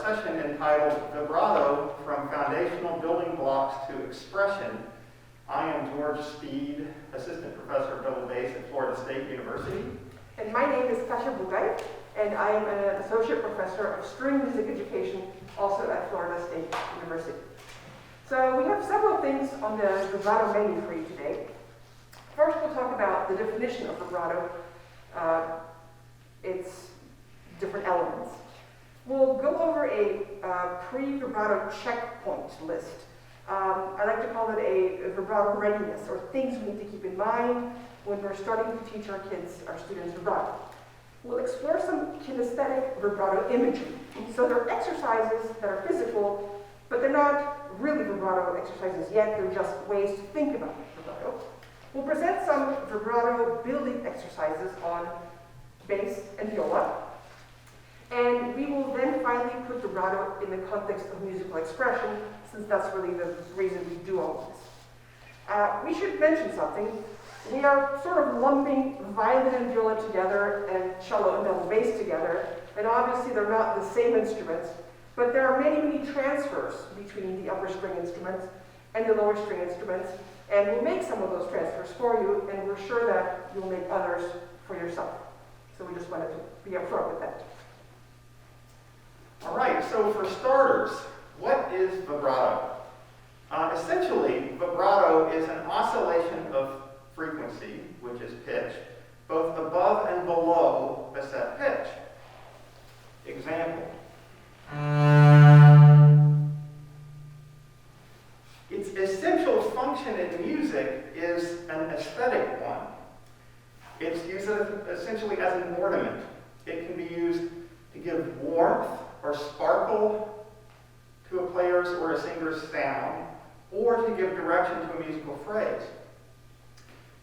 session entitled Vibrato from Foundational Building Blocks to Expression. I am George Speed, Assistant Professor of Double Bass at Florida State University. And my name is Kasia Bugaj, and I am an Associate Professor of String Music Education, also at Florida State University. So we have several things on the vibrato menu for you today. First, we'll talk about the definition of vibrato, its different elements. We'll go over a pre-vibrato checkpoint list. I like to call it a vibrato readiness, or things we need to keep in mind when we're starting to teach our students vibrato. We'll explore some kinesthetic vibrato imagery. So they're exercises that are physical, but they're not really vibrato exercises yet, they're just ways to think about vibrato. We'll present some vibrato building exercises on bass and viola. And we will then finally put vibrato in the context of musical expression, since that's really the reason we do all of this. We should mention something. We are sort of lumping violin and viola together and cello and double bass together, and obviously they're not the same instruments, but there are many, many transfers between the upper string instruments and the lower string instruments, and we'll make some of those transfers for you, and we're sure that you'll make others for yourself. So we just wanted to be upfront with that. All right, so for starters, what is vibrato? Essentially, vibrato is an oscillation of frequency, which is pitch, both above and below a set pitch. Example. Its essential function in music is an aesthetic one. It's used essentially as an ornament. It can be used to give warmth or sparkle to a player's or a singer's sound, or to give direction to a musical phrase.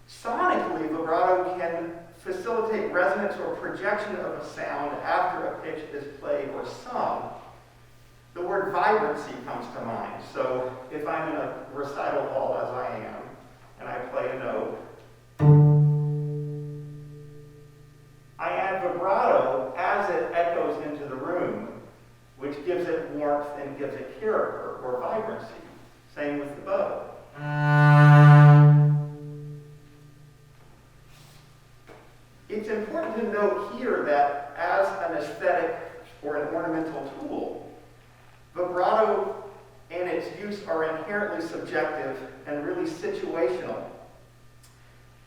Sonically, vibrato can facilitate resonance or projection of a sound after a pitch is played or sung. The word vibrancy comes to mind. So if I'm in a recital hall, as I am, and I play a note, I add vibrato as it echoes into the room, which gives it warmth and gives it character or vibrancy. Same with the bow. It's important to note here that as an aesthetic or an ornamental tool, vibrato and its use are inherently subjective and really situational.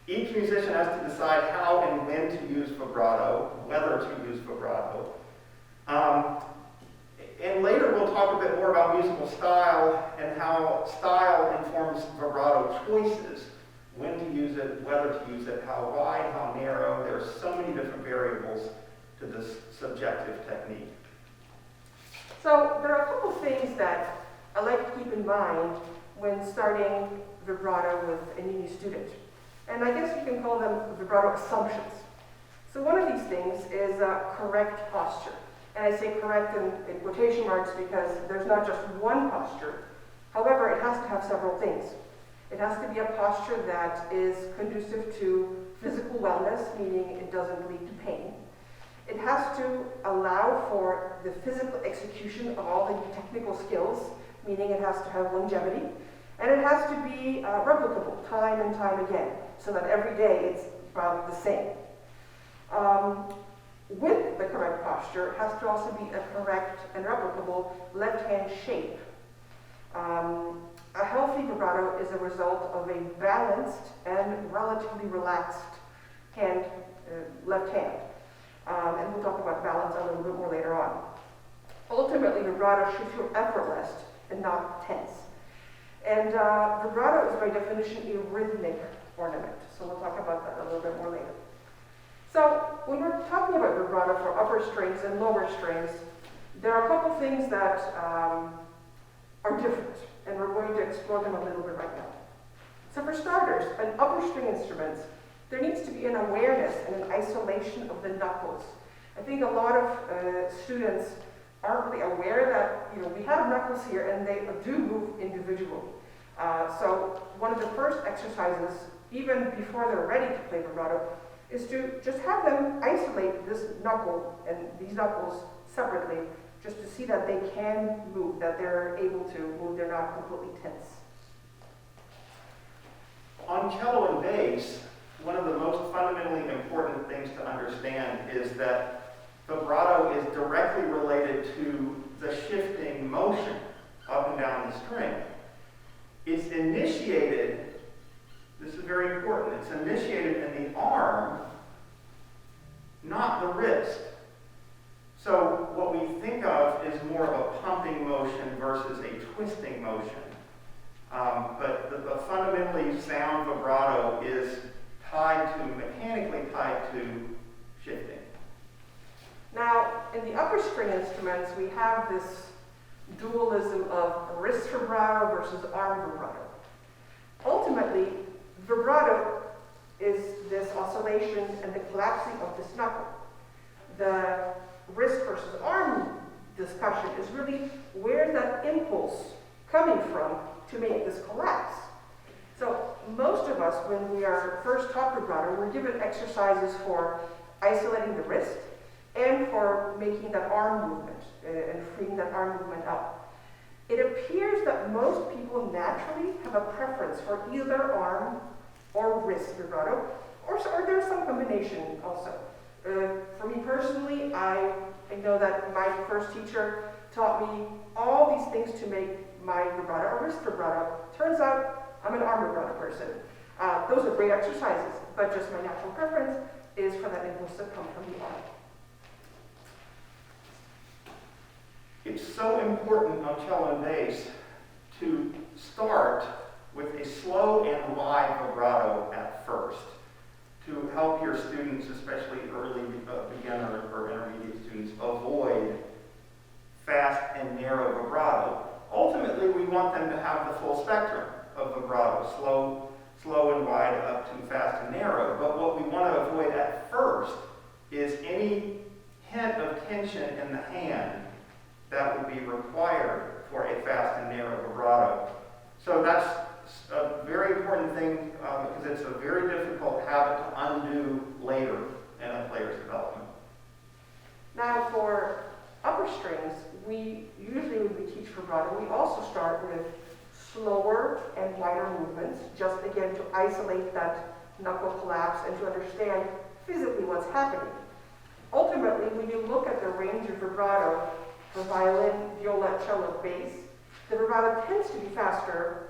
Each musician has to decide how and when to use vibrato, whether to use vibrato. And later we'll talk a bit more about musical style and how style informs vibrato choices, when to use it, whether to use it, how wide, how narrow. There's so many different variables to this subjective technique. So there are a couple things that I like to keep in mind when starting vibrato with a new student. And I guess you can call them vibrato assumptions. So one of these things is correct posture. And I say correct in quotation marks because there's not just one posture. However, it has to have several things. It has to be a posture that is conducive to physical wellness, meaning it doesn't lead to pain. It has to allow for the physical execution of all the technical skills, meaning it has to have longevity. And it has to be replicable time and time again, so that every day it's about the same. With the correct posture, it has to also be a correct and replicable left-hand shape. A healthy vibrato is a result of a balanced and relatively relaxed left hand. And we'll talk about balance a little bit more later on. Ultimately, vibrato should feel effortless and not tense. And vibrato is by definition a rhythmic ornament. So we'll talk about that a little bit more later. So when we're talking about vibrato for upper strings and lower strings, there are a couple things that are different, and we're going to explore them a little bit right now. So for starters, on upper string instruments, there needs to be an awareness and an isolation of the knuckles. I think a lot of students aren't really aware that we have knuckles here and they do move individually. So one of the first exercises, even before they're ready to play vibrato, is to just have them isolate this knuckle and these knuckles separately just to see that they can move, that they're able to move, they're not completely tense. On cello and bass, one of the most fundamentally important things to understand is that vibrato is directly related to the shifting motion up and down the string. It's initiated, this is very important, it's initiated in the arm, not the wrist. So what we think of is more of a pumping motion versus a twisting motion. But the fundamentally sound vibrato is mechanically tied to shifting. Now, in the upper string instruments, we have this dualism of wrist vibrato versus arm vibrato. Ultimately, vibrato is this oscillation and the collapsing of this knuckle. The wrist versus arm discussion is really where that impulse coming from to make this collapse. So most of us, when we are first taught vibrato, we're given exercises for isolating the wrist and for making that arm movement and freeing that arm movement up. It appears that most people naturally have a preference for either arm or wrist vibrato, or there's some combination also. For me personally, I know that my first teacher taught me all these things to make my vibrato or wrist vibrato. Turns out I'm an arm vibrato person. Those are great exercises, but just my natural preference is for that impulse to come from the arm. It's so important on cello and bass to start with a slow and wide vibrato at first to help your students, especially early beginner or intermediate students, avoid fast and narrow vibrato. Ultimately, we want them to have the full spectrum of vibrato, slow and wide up to fast and narrow. But what we want to avoid at first is any hint of tension in the hand that would be required for a fast and narrow vibrato. So that's a very important thing because it's a very difficult habit to undo later in a player's development. Now for upper strings, we usually when we teach vibrato, we also start with slower and wider movements, just again to isolate that knuckle collapse and to understand physically what's happening. Ultimately, when you look at the range of vibrato for violin, viola, cello, bass, the vibrato tends to be faster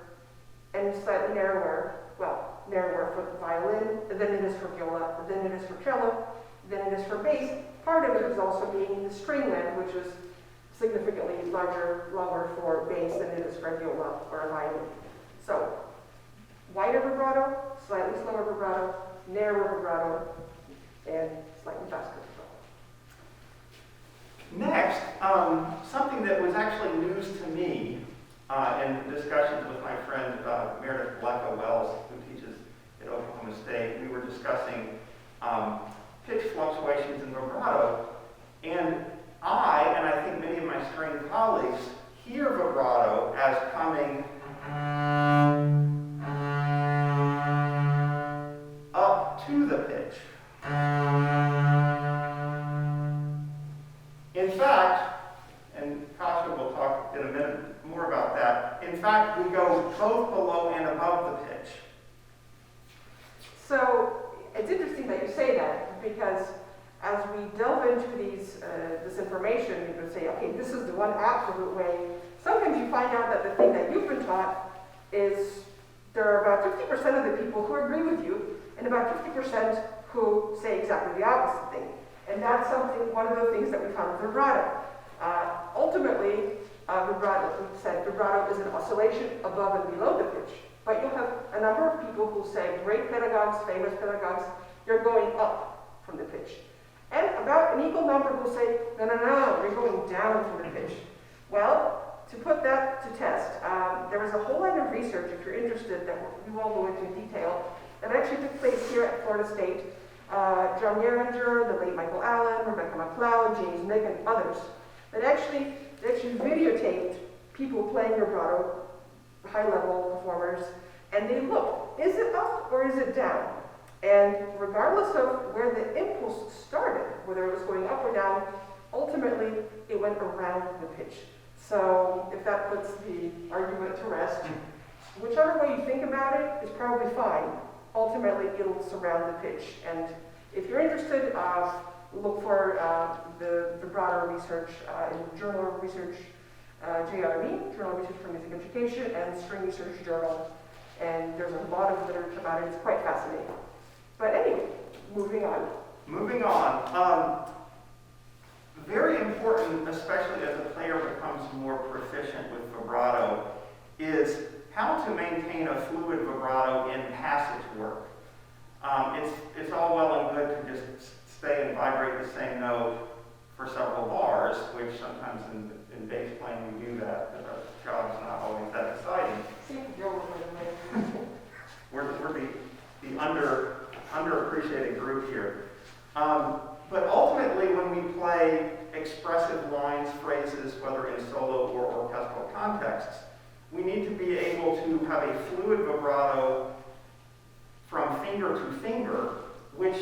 and slightly narrower for the violin than it is for viola, than it is for cello, than it is for bass. Part of it is also being the string length, which is significantly longer for bass than it is for viola or a violin. So, wider vibrato, slightly slower vibrato, narrower vibrato, and slightly faster vibrato. Next, something that was actually news to me in discussions with my friend Meredith Blecko-Wells, who teaches at Oklahoma State. We were discussing pitch fluctuations in vibrato, and I think many of my string colleagues hear vibrato as coming up to the pitch. In fact, and Kasia will talk in a minute more about that, in fact, we go both below and above the pitch. So it's interesting that you say that, because as we delve into this information, you can say, okay, this is the one absolute way. Sometimes you find out that the thing that you've been taught is there are about 50% of the people who agree with you, and about 50% who say exactly the opposite thing. And that's one of the things that we found with vibrato. Ultimately, vibrato is an oscillation above and below the pitch. But you'll have a number of people who say, great pedagogues, famous pedagogues, you're going up from the pitch. And about an equal number who say, no, you're going down from the pitch. Well, to put that to test, there was a whole line of research, if you're interested, that we won't go into in detail, that actually took place here at Florida State. John Yerringer, the late Michael Allen, Rebecca McLeod, James Nick, and others, they actually videotaped people playing vibrato, high-level performers, and they looked, is it up or is it down? And regardless of where the impulse started, whether it was going up or down, ultimately it went around the pitch. So if that puts the argument to rest, whichever way you think about it is probably fine. Ultimately, it'll surround the pitch. And if you're interested, look for the vibrato research in Journal of Research, JRME, Journal of Research for Music Education, and String Research Journal. And there's a lot of literature about it. It's quite fascinating. But anyway, moving on. Moving on. Very important, especially as a player becomes more proficient with vibrato, is how to maintain a fluid vibrato in passage work. It's all well and good to just stay and vibrate the same note for several bars, which sometimes in bass playing we do that, but our job's not always that exciting. We're the underappreciated group here. But ultimately, when we play expressive lines, phrases, whether in solo or orchestral contexts, we need to be able to have a fluid vibrato from finger to finger, which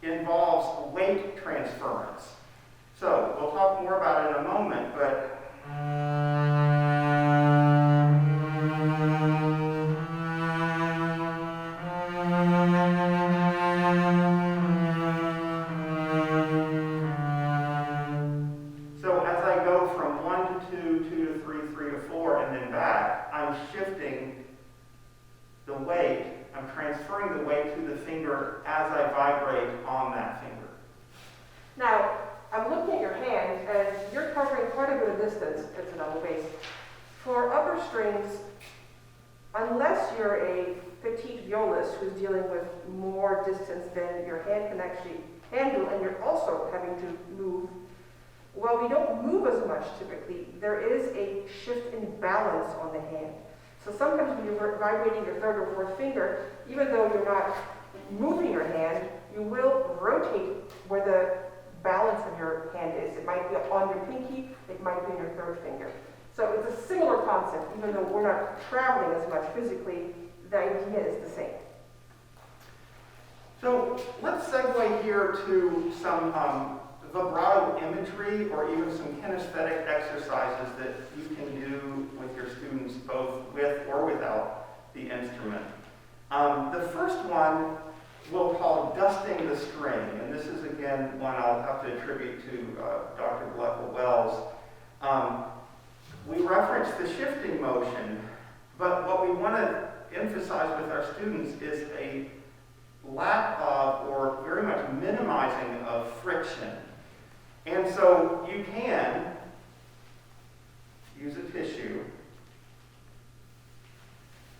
involves weight transference. So we'll talk more about it in a moment, but so as I go from 1 to 2, 2 to 3, 3 to 4, and then back, I'm shifting the weight. I'm transferring the weight to the finger as I vibrate on that finger. Now, I'm looking at your hand, and you're covering quite a bit of distance. It's a double bass. For upper strings, unless you're a petite violist who's dealing with more distance than your hand can actually handle, and you're also having to move, while we don't move as much typically, there is a shift in balance on the hand. So sometimes when you're vibrating your third or fourth finger, even though you're not moving your hand, you will rotate where the balance of your hand is. It might be on your pinky, it might be on your third finger. So it's a similar concept, even though we're not traveling as much physically, the idea is the same. So let's segue here to some vibrato imagery or even some kinesthetic exercises that you can do with your students both with or without the instrument. The first one we'll call dusting the string, and this is again one I'll have to attribute to Dr. Gleckel-Wells. We reference the shifting motion, but what we want to emphasize with our students is a lack of, or very much minimizing of, friction. And so you can use a tissue.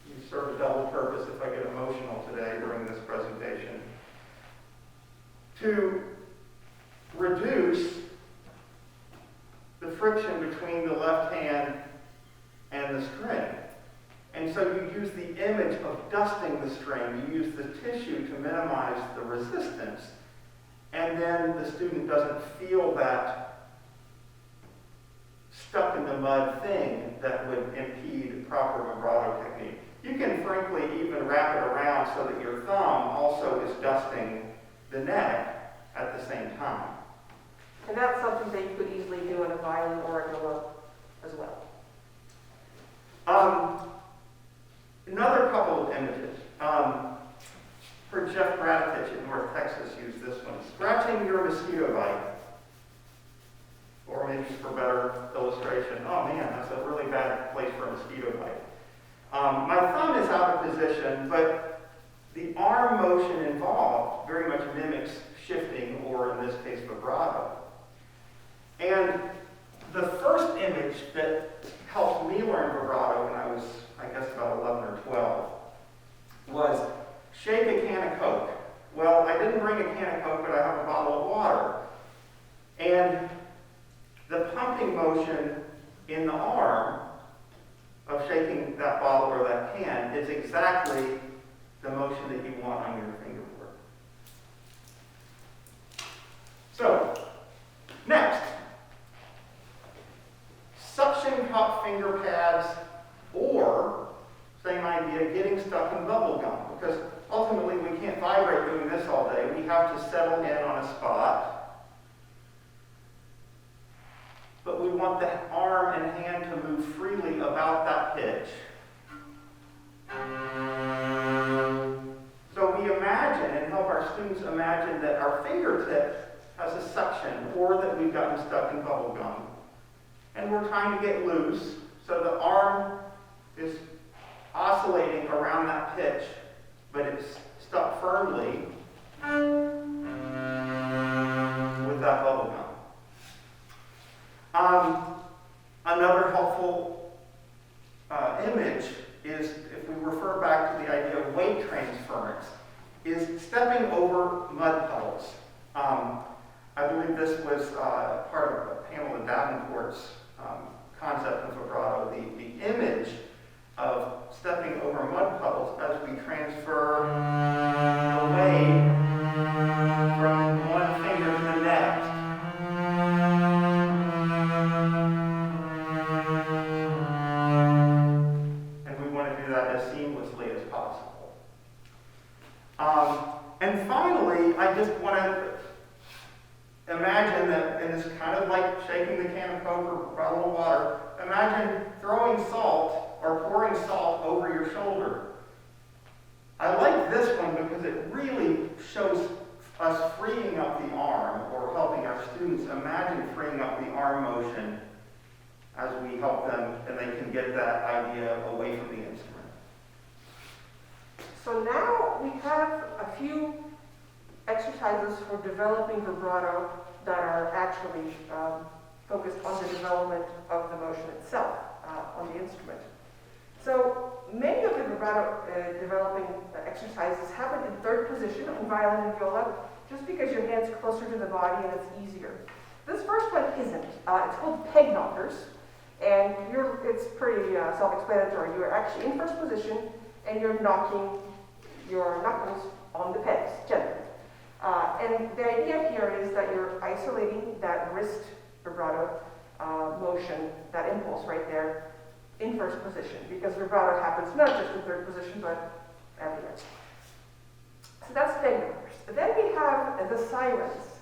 You serve a double purpose if I get emotional today during this presentation, to reduce the friction between the left hand and the string. And so you use the image of dusting the string. You use the tissue to minimize the resistance. And then the student doesn't feel that stuck in the mud thing that would impede proper vibrato technique. You can frankly even wrap it around so that your thumb also is dusting the neck at the same time. And that's something that you could easily do in a violin or a viola as well. Another couple of images. For Jeff Bradovich in North Texas used this one. Scratching your mosquito bite. Or maybe for better illustration, oh man, that's a really bad place for a mosquito bite. My thumb is out of position, but the arm motion involved very much mimics shifting, or in this case, vibrato. And the first image that helped me learn vibrato when I was, I guess, about 11 or 12 was shake a can of Coke. Well, I didn't bring a can of Coke, but I have a bottle of water. And the pumping motion in the arm of shaking that bottle or that can is exactly the motion that you want on your fingerboard. So, next, suction cup finger pads, or, same idea, getting stuck in bubble gum, because ultimately we can't vibrate doing this all day. We have to settle in on a spot want the arm and hand to move freely about that pitch. So we imagine and help our students imagine that our fingertip has a suction, or that we've gotten stuck in bubble gum. And we're trying to get loose, so the arm is oscillating around that pitch, but it's stuck firmly with that bubble gum. Another helpful image is, if we refer back to the idea of weight transference, is stepping over mud puddles. I believe this was part of Pamela Davenport's concept of vibrato, the image of stepping over mud puddles as we transfer the weight from one finger to the next. And we want to do that as seamlessly as possible. And finally, I just want to imagine that, and it's kind of like shaking the can of Coke or a bottle of water, imagine throwing salt or pouring salt over your shoulder. I like this one because it really shows us freeing up the arm, or helping our students imagine freeing up the arm motion as we help them, and they can get that idea away from the instrument. So now we have a few exercises for developing vibrato that are actually focused on the development of the motion itself on the instrument. So many of the vibrato developing exercises happen in third position on violin and viola, just because your hand's closer to the body and it's easier. This first one isn't. It's called peg knockers, and it's pretty self-explanatory. You're actually in first position, and you're knocking your knuckles on the pegs gently. And the idea here is that you're isolating that wrist vibrato motion, that impulse right there, in first position, because vibrato happens not just in third position, but everywhere. So that's peg knockers. Then we have the sirens,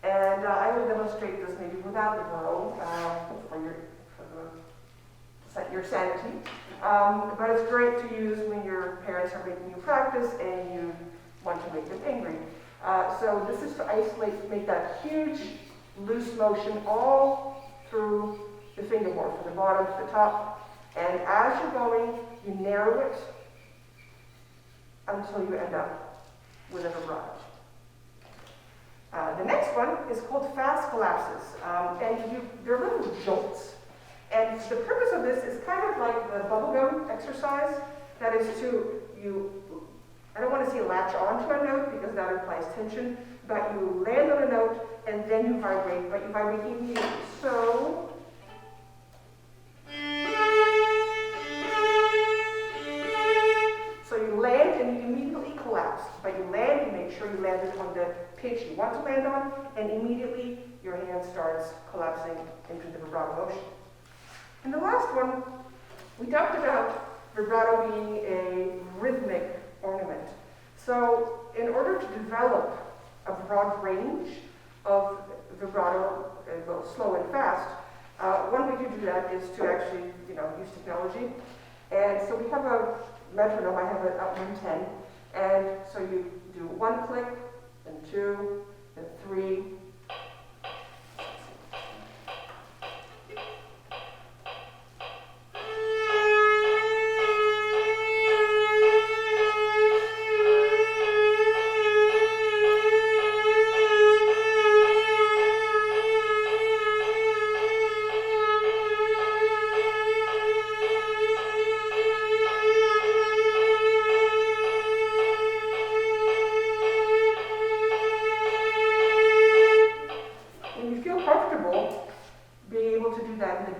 and I will demonstrate this maybe without the bow for your sanity. But it's great to use when your parents are making you practice and you want to make them angry. So this is to isolate, make that huge loose motion all through the fingerboard, from the bottom to the top. And as you're going, you narrow it until you end up with a vibrato. The next one is called fast collapses. They're little jolts. And the purpose of this is kind of like the bubblegum exercise. That is I don't want to say latch onto a note because that implies tension, but you land on a note and then you vibrate, but you vibrate immediately. So, you land and you immediately collapse, but you land and make sure you land it on the pitch you want to land on, and immediately your hand starts collapsing into the vibrato motion. And the last one, we talked about vibrato being a rhythmic ornament. So in order to develop a broad range of vibrato, both slow and fast, one way to do that is to actually, use technology. And so we have a metronome. I have it up 110, and so you do 1 click, then 2, then 3.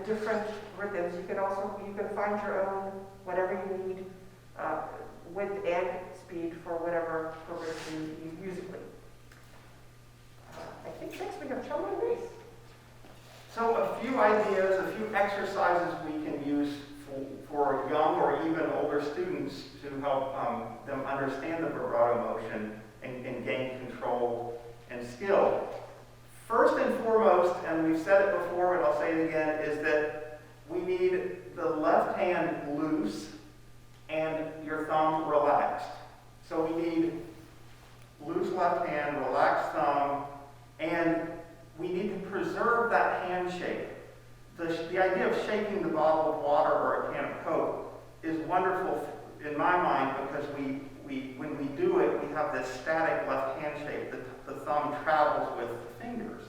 Different rhythms. You can find your own, whatever you need, width and speed for whatever program you use musically. I think next we have cello and bass. So a few ideas, a few exercises we can use for young or even older students to help them understand the vibrato motion and gain control and skill. First and foremost, and we've said it before, but I'll say it again, is that we need the left hand loose and your thumb relaxed. So we need loose left hand, relaxed thumb, and we need to preserve that hand shape. The idea of shaking the bottle of water or a can of Coke is wonderful in my mind because when we do it, we have this static left hand shape. The thumb travels with the fingers.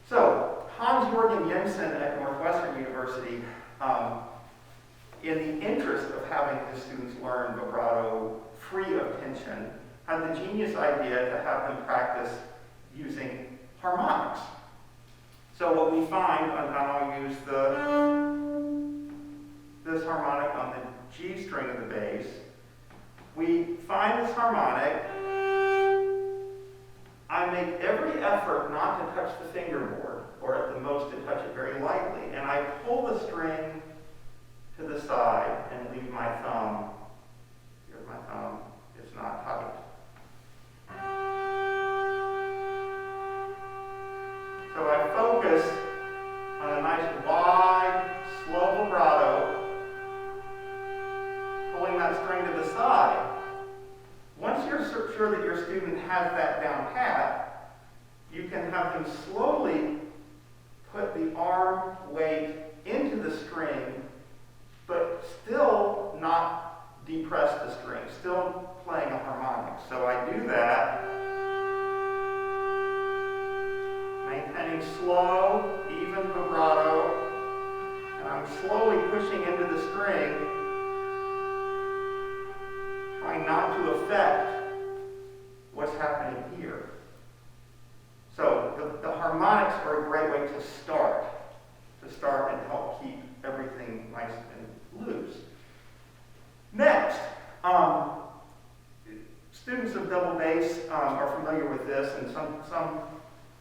So, Hans-Jürgen Jensen at Northwestern University, in the interest of having his students learn vibrato free of tension, had the genius idea to have them practice using harmonics. So what we find, and I'll use this harmonic on the G string of the bass, we find this harmonic, I make every effort not to touch the fingerboard, or at the most to touch it very lightly, and I pull the string to the side and leave my thumb, here's my thumb, it's not tight. So I focus on a nice wide, slow vibrato, pulling that string to the side. Once you're sure that your student has that down pat, you can have them slowly put the arm weight into the string, but still not depress the string, still playing a harmonic. So I do that, maintaining slow, even vibrato, and I'm slowly pushing into the string, trying not to affect what's happening here. So the harmonics are a great way to start and help keep everything nice and loose. Next, students of double bass are familiar with this, and some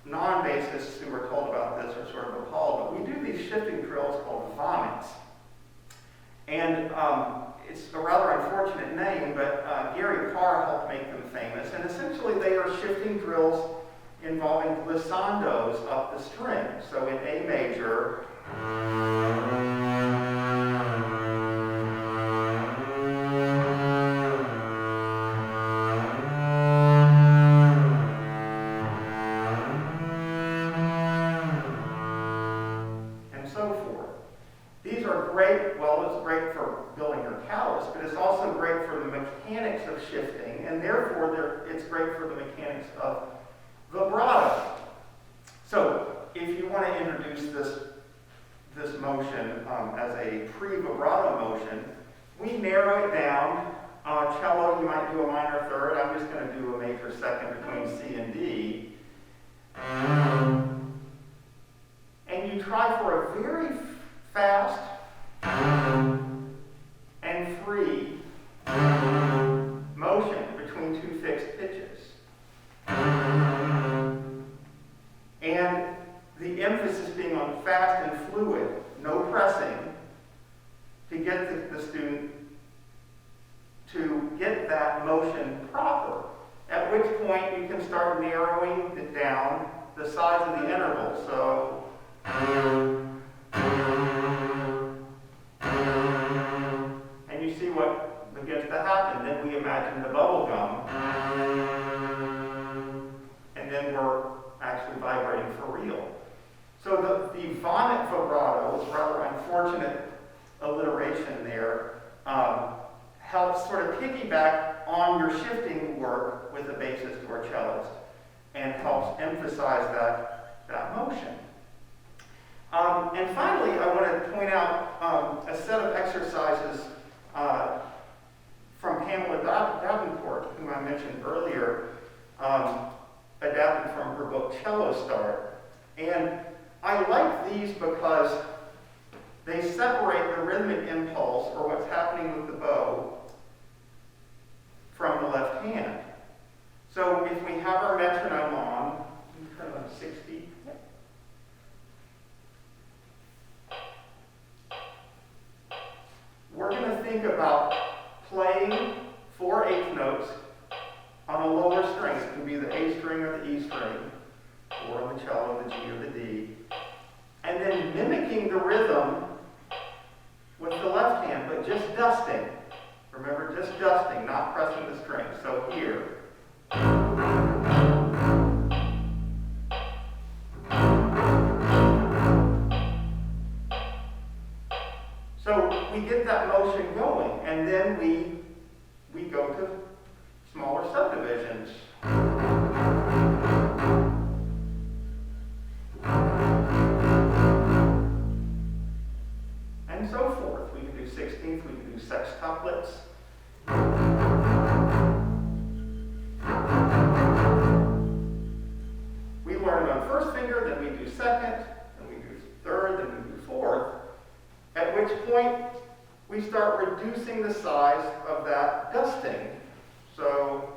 non-bassists who are told about this are sort of appalled, but we do these shifting drills called vomits. And it's a rather unfortunate name, but Gary Carr helped make them famous. And essentially they are shifting drills involving glissandos up the string. So in A major, and so forth. These are great, well, it's great for building your callus, but it's also great for the mechanics of shifting, and therefore it's great for the mechanics of vibrato. So, if you want to introduce this motion as a pre-vibrato motion, we narrow it down. Cello, you might do a minor third. I'm just going to do a major second between C and D. And you try for a very fast and free motion between two fixed pitches. And the emphasis being on fast and fluid, no pressing, to get the student to get that motion proper, at which point you can start narrowing it down the size of the interval. So, and you see what begins to happen. Then we imagine the bubble gum, and then we're actually vibrating for real. So the vomit vibrato is rather unfortunate alliteration there. Helps sort of piggyback on your shifting work with a bassist or a cellist, and helps emphasize that motion. And finally, I want to point out a set of exercises from Pamela Davenport, whom I mentioned earlier, adapted from her book Cello Start. And I like these because they separate the rhythmic impulse, or what's happening with the bow, from the left hand. So if we have our metronome on, we turn on 60. We're going to think about playing 4 eighth notes on a lower string. It can be the A string or the E string, or on the cello, the G or the D. mimicking the rhythm with the left hand, but just dusting. Remember, just dusting, not pressing the string. So here. So we get that motion going, and then we go to smaller subdivisions. And so forth. We can do 16th, we can do sextuplets. We learn on first finger, then we do second, then we do third, then we do fourth. At which point, we start reducing the size of that dusting. So,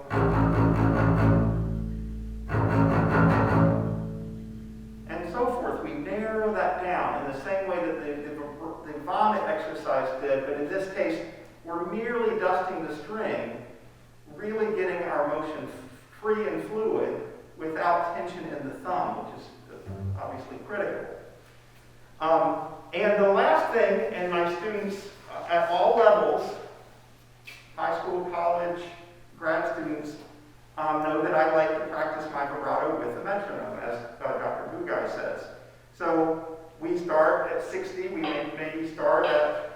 and so forth. We narrow that down in the same way that the vomit exercise did, but in this case, we're merely dusting the string, really getting our motion free and fluid without tension in the thumb, which is obviously critical. And the last thing, and my students at all levels, high school, college, grad students, know that I like to practice my vibrato with a metronome, as Dr. Bugaj says. So we start at 60, we maybe start at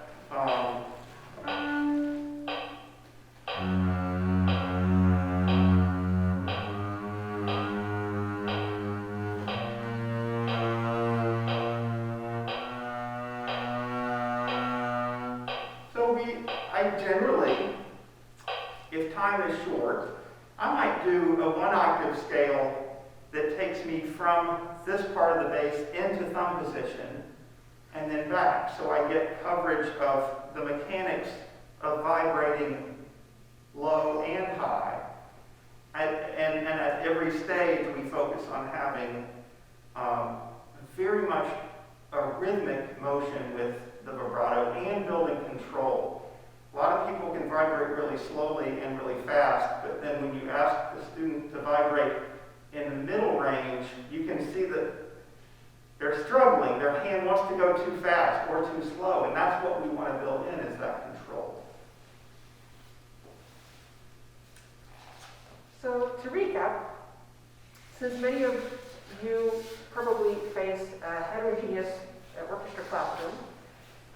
I generally, if time is short, I might do a 1-octave scale that takes me from this part of the bass into thumb position and then back. So I get coverage of the mechanics of vibrating low and high. And at every stage, we focus on having very much a rhythmic motion with the vibrato and building control. A lot of people can vibrate really slowly and really fast, but then when you ask the student to vibrate in the middle range, you can see that they're struggling. Their hand wants to go too fast or too slow, and that's what we want to build in, is that control. So to recap, since many of you probably face a heterogeneous orchestra classroom,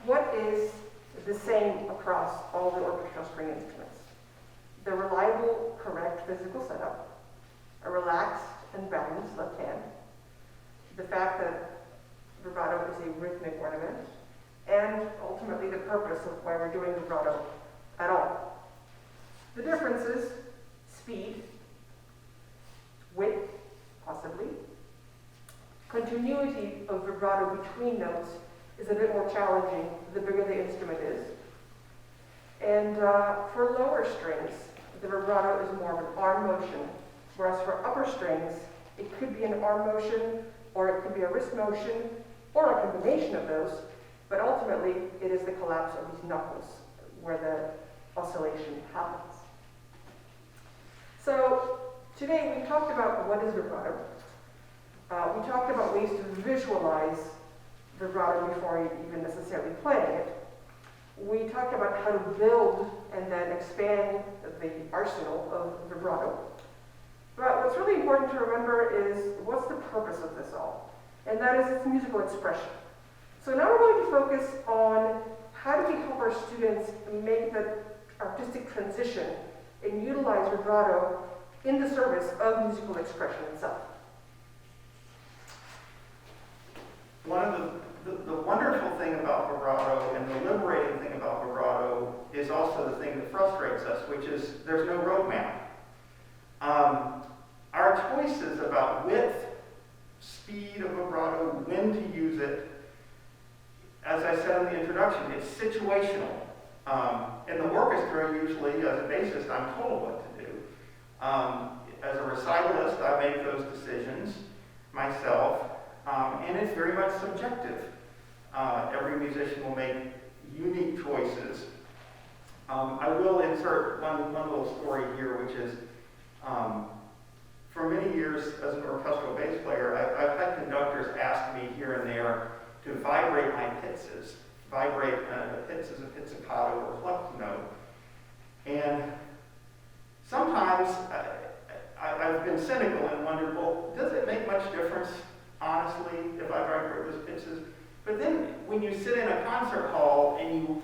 what is the same across all the orchestral string instruments? The reliable, correct physical setup, a relaxed and balanced left hand, the fact that vibrato is a rhythmic ornament, and ultimately the purpose of why we're doing vibrato at all. The differences: speed, width, possibly. Continuity of vibrato between notes is a bit more challenging the bigger the instrument is. And for lower strings, the vibrato is more of an arm motion, whereas for upper strings, it could be an arm motion, or it could be a wrist motion, or a combination of those, but ultimately it is the collapse of these knuckles where the oscillation happens. So today we talked about what is vibrato. We talked about ways to visualize vibrato before even necessarily playing it. We talked about how to build and then expand the arsenal of vibrato. But what's really important to remember is what's the purpose of this all? And that is its musical expression. So now we're going to focus on how do we help our students make the artistic transition and utilize vibrato in the service of musical expression itself. One of the wonderful thing about vibrato and the liberating thing about vibrato is also the thing that frustrates us, which is there's no roadmap. Our choices about width, speed of vibrato, when to use it, as I said in the introduction, it's situational. In the orchestra, usually, as a bassist, I'm told what to do. As a recitalist, I make those decisions myself, and it's very much subjective. Every musician will make unique choices. I will insert one little story here, which is, for many years as an orchestral bass player, I've had conductors ask me here and there to vibrate pizzas. Vibrate, a pizza is a pizzicato or flux note. And sometimes I've been cynical and wondered, well, does it make much difference, honestly, if I vibrate those pizzas? But then when you sit in a concert hall and you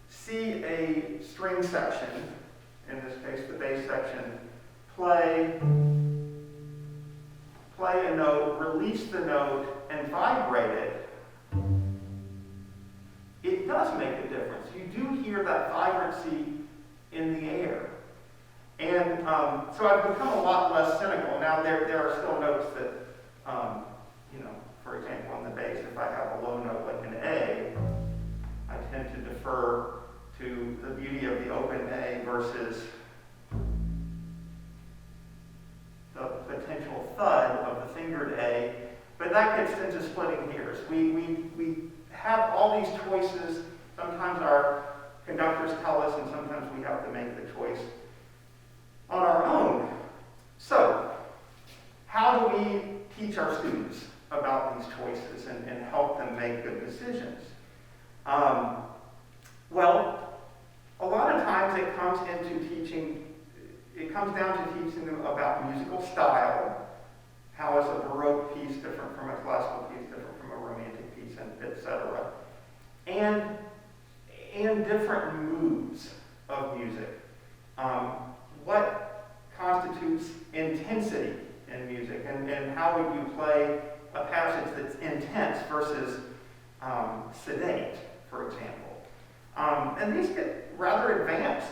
see a string section, in this case the bass section, play a note, release the note, and vibrate it, it does make a difference. You do hear that vibrancy in the air. And so I've become a lot less cynical. Now there are still notes that, for example, on the bass, if I have a low note like an A, I tend to defer to the beauty of the open A versus the potential thud of the fingered A. But that gets into splitting hairs. We have all these choices. Sometimes our conductors tell us, and sometimes we have to make the choice on our own. So, how do we teach our students about these choices and help them make good decisions? Well, a lot of times it comes down to teaching them about musical style. How is a Baroque piece different from a classical piece, different from a romantic piece, and etc. And different moods of music. What constitutes intensity in music, and how would you play a passage that's intense versus sedate, for example. And these get rather advanced,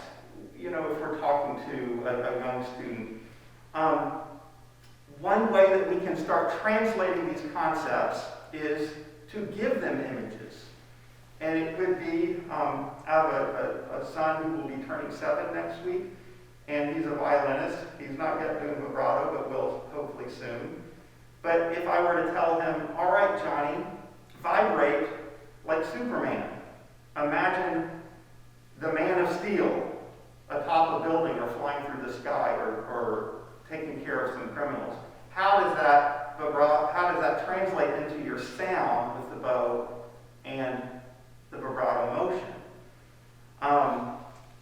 if we're talking to a young student. One way that we can start translating these concepts is to give them images. And it could be, I have a son who will be turning 7 next week, and he's a violinist. He's not yet doing vibrato, but will hopefully soon. But if I were to tell him, all right, Johnny, vibrate like Superman. Imagine the Man of Steel atop a building or flying through the sky or taking care of some criminals. How does that translate into your sound with the bow and the vibrato motion?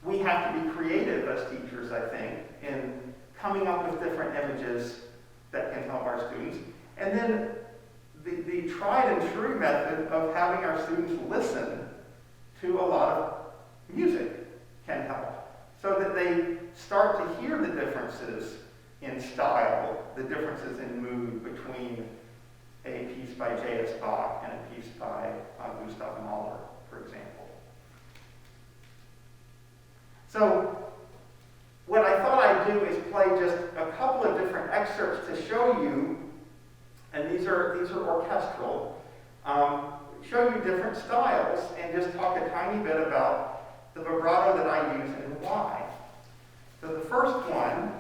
We have to be creative as teachers, I think, in coming up with different images that can help our students. And then the tried and true method of having our students listen to a lot of music can help, so that they start to hear the differences in style, the differences in mood between a piece by J.S. Bach and a piece by Gustav Mahler, for example. So what I thought I'd do is play just a couple of different excerpts to show you, and these are orchestral, show you different styles and just talk a tiny bit about the vibrato that I use and why. So the first one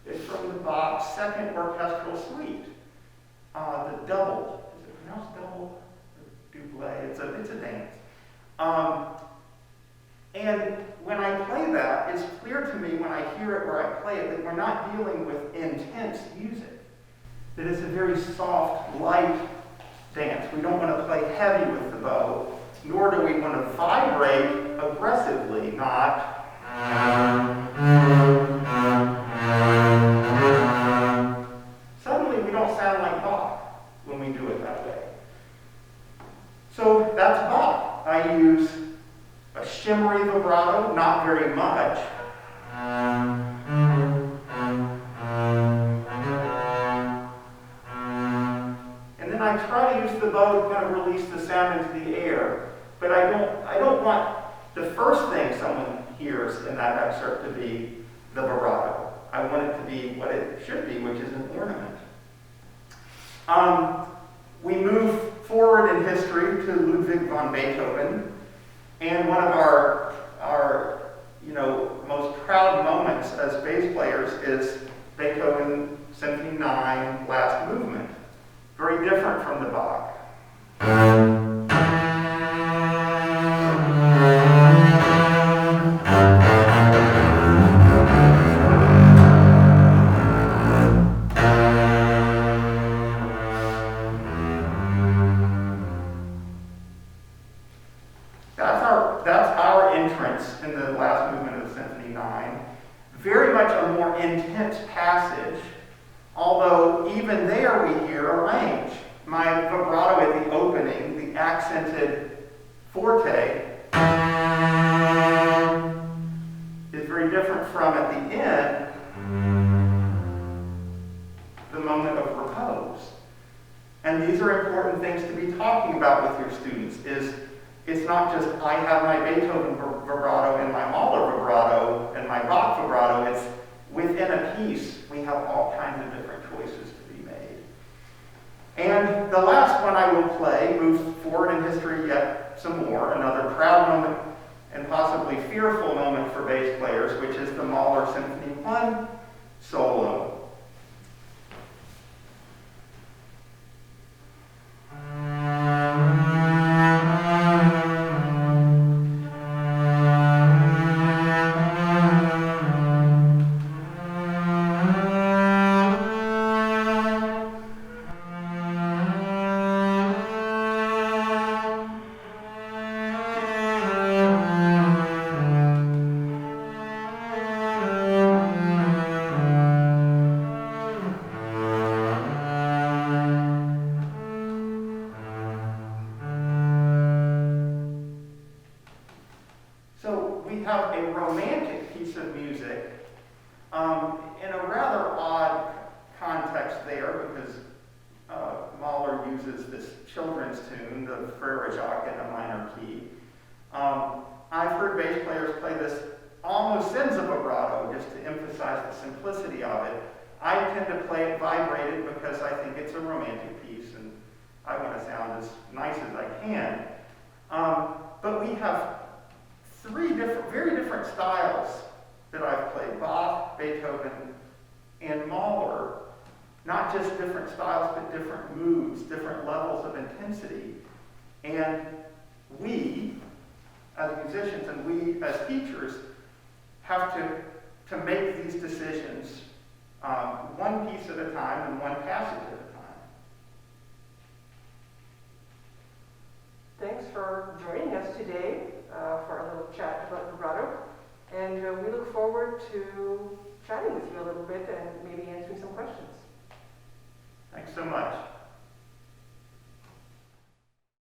is from the Bach Second Orchestral Suite, the double. Is it pronounced double? Double? It's a dance. And when I play that, it's clear to me when I hear it or I play it that we're not dealing with intense music. That it's a very soft, light dance. We don't want to play heavy with the bow, nor do we want to vibrate aggressively, not. Suddenly we don't sound like Bach when we do it that way. So that's Bach. I use a shimmery vibrato, not very much. And then I try to use the bow to kind of release the sound into the air. But I don't want the first thing someone hears in that excerpt to be the vibrato. I want it to be what it should be, which is an ornament. We move forward in history to Ludwig van Beethoven. And one of our most proud moments as bass players is Beethoven Symphony 9, last movement. Very different from the Bach. That's our entrance in the last movement of Symphony 9. Very much a more intense passage, although even there we hear a range. My vibrato at the opening, the accented forte, is very different from at the end, the moment of repose. And these are important things to be talking about with your students, it's not just I have my Beethoven vibrato and my Mahler vibrato and my Bach vibrato. It's within a piece we have all kinds of different choices to be made. And the last one I will play moves forward in history yet some more, another proud moment and possibly fearful moment for bass players, which is the Mahler Symphony 1 solo. We have a romantic piece of music in a rather odd context there because Mahler uses this children's tune, the Frere Jacques in a minor key. I've heard bass players play this almost sends a vibrato just to emphasize the simplicity of it. I tend to play it vibrated because I think it's a romantic piece and I want to sound as nice as I can. But we have three very different styles that I've played, Bach, Beethoven, and Mahler. Not just different styles, but different moods, different levels of intensity. And we, as musicians, and we as teachers, have to make these decisions one piece at a time and one passage at a time. Thanks for joining us today for a little chat about vibrato. And we look forward to chatting with you a little bit and maybe answering some questions.